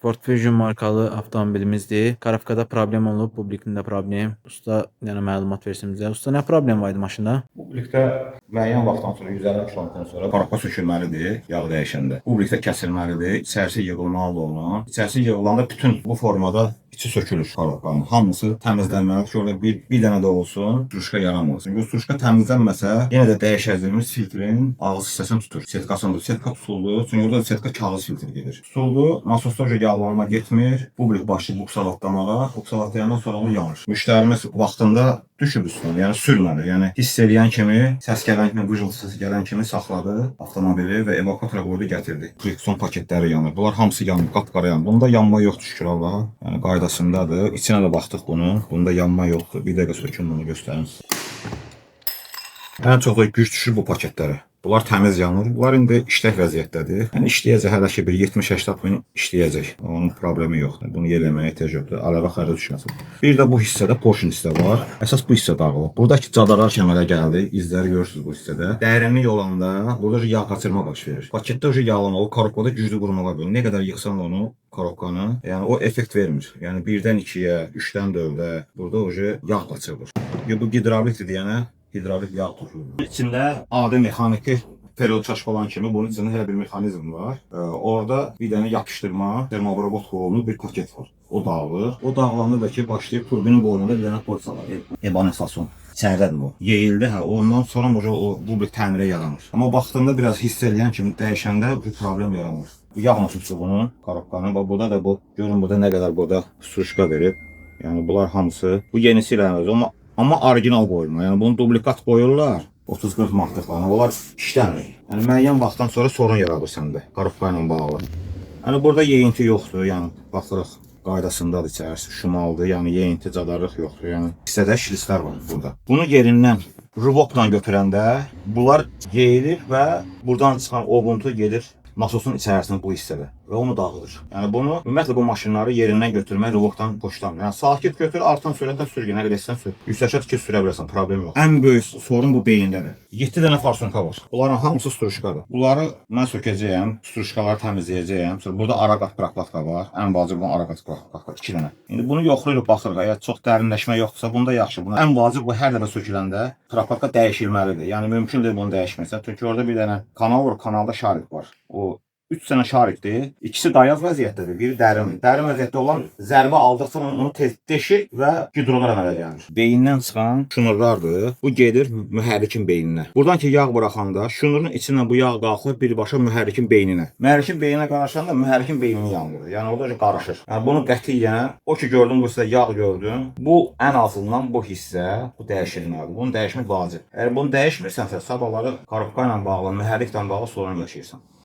Ford Fusion markalı avtomobilimizdir. Karafkada problem olub, publikində problem. Usta yəni məlumat versin bizə. Usta nə problem var idi maşında? Publikdə müəyyən vaxtdan sonra 150 kilometrdən sonra parappa sökülməlidir yağ dəyişəndə. Publikdə kəsilməlidir, içərisi yığılmalıdır onun. İçərisi yığılanda bütün bu formada içi sökülür parappanın. Hamısı təmizlənməlidir ki, orada bir dənə də olsun struşka yaranmasın. Bu struşka təmizlənməsə, yenə də dəyişəcəyimiz filtrin ağız hissəsini tutur. Setkasını tutur. Setka tutuldu. Çünki orada setka kağız filtri gedir. Tutuldu. Nasosda yağlanma getmir. Publik başlayır buksalatdamağa. Buksalatlayandan sonra onu yanır. Müştərimiz vaxtında düşüb üstünə, yəni sürmədi. Yəni hiss eləyən kimi, səs gələn kimi, vıcıltısı gələn kimi saxladı avtomobili və evakuatora qoydu, gətirdi. Friksiyon paketləri yanır. Bunlar hamısı yanır, qapqara yanır. Bunda yanma yoxdur şükür Allaha. Yəni qaydasındadır. İçinə də baxdıq bunun. Bunda yanma yoxdur. Bir dəqiqə sökün bunu göstərin. Ən çox da güc düşür bu paketlərə. Bunlar təmiz yanır. Bunlar indi işlək vəziyyətdədir. Yəni işləyəcək, hələ ki bir 70-80 gün işləyəcək. Onun problemi yoxdur. Bunu yerləməyə ehtiyac yoxdur. Əlavə xərcə düşməsin. Bir də bu hissədə portion hissə var. Əsas bu hissə dağılıb. Buradakı cadarar kəmərə gəldi. İzləri görürsünüz bu hissədə. Dərinlik olanda burada yağ qaçırma baş verir. Paketdə yağlama, o korobkada güclü qurmalar böyle. Nə qədər yıxsan onu korobkanı, yəni o effekt vermir. Yəni 1-dən 2-yə, 3-dən 4-ə burada yağ qaçırılır. Bu gidravlikdir deyənə hidravlik yağ tutuyor. İçində adi mexaniki periyod çaşıb olan kimi bunun içində elə bir mexanizm var. Orada bir dənə yapışdırma, termobrobot qolunun bir paket var. O dağılır. O dağılanda da ki başlayıb turbinin boynunda bir dənə polis var. Ebanesason. İçəridədir bu. Yeyildi, ondan sonra bu bir təmirə yaranır. Amma vaxtında biraz hiss eləyən kimi dəyişəndə bir problem yaranır. Bu yağ nasılsa bunun, korobkanın. Burada da bu, görün burada nə qədər burada struşka verib. Yəni bunlar hamısı, bu yenisi ilə amma orijinal qoyulma. Yəni bunu dublikat qoyurlar. 30-40 manatlıqlarına. Onlar işləmir. Yəni müəyyən vaxtdan sonra sorun yaradır səndə korobka ilə bağlı. Yəni burada yeyinti yoxdur. Yəni baxırıq qaydasındadır içərisi, şumaldır. Yəni yeyinti, cadarlıq yoxdur. Yəni hissədə şilislər var burada. Bunu yerindən rıvokla götürəndə bunlar yeyilir və buradan çıxan obuntu gedir nasosun içərisində bu hissədə və onu dağıdır. Yəni bunu ümumiyyətlə bu maşınları yerindən götürmək rıvokdan xoşlanmır. Yəni sakit götür, artan sürətlə sür, yenə qədərsən sür. 180 ki sürə bilərsən, problem yox. Ən böyük sorun bu beyindədir. 7 dənə farsonka var. Bunların hamısı struşkadır. Bunları mən sökəcəyəm, struşkaları təmizləyəcəyəm. Sonra burada ara qat prokladka var. Ən vacib bu ara qat prokladka 2 dənə. İndi bunu yoxlayırıq, baxırıq. Əgər çox dərinləşmə yoxdursa, bunda yaxşı. Buna ən vacib bu hər dəfə söküləndə prokladka dəyişilməlidir. Yəni mümkün deyil bunu dəyişməsən. Çünki orada bir dənə kanal var, kanalda şarik var. O 3 dənə şarikdir. İkisi dayaz vəziyyətdədir, biri dərin. Dərin vəziyyətdə olan zərbə aldıqca onu deşir və gidrolar əmələ gəlir. Beyindən çıxan şnurlardır. Bu gedir mühərrikin beyninə. Buradan ki yağ buraxanda şnurun içindən bu yağ qalxır birbaşa mühərrikin beyninə. Mühərrikin beyninə qarışanda mühərrikin beynini yandırır. Yəni orada qarışır. Yəni bunu qətiyyən o ki gördün bu hissədə yağ gördün. Bu ən azından bu hissə bu dəyişilməlidir. Bunu dəyişmək vacib. Əgər bunu dəyişmirsənsə sabahları korobka ilə bağlı, mühərriklə bağlı sorun yaşayırsan.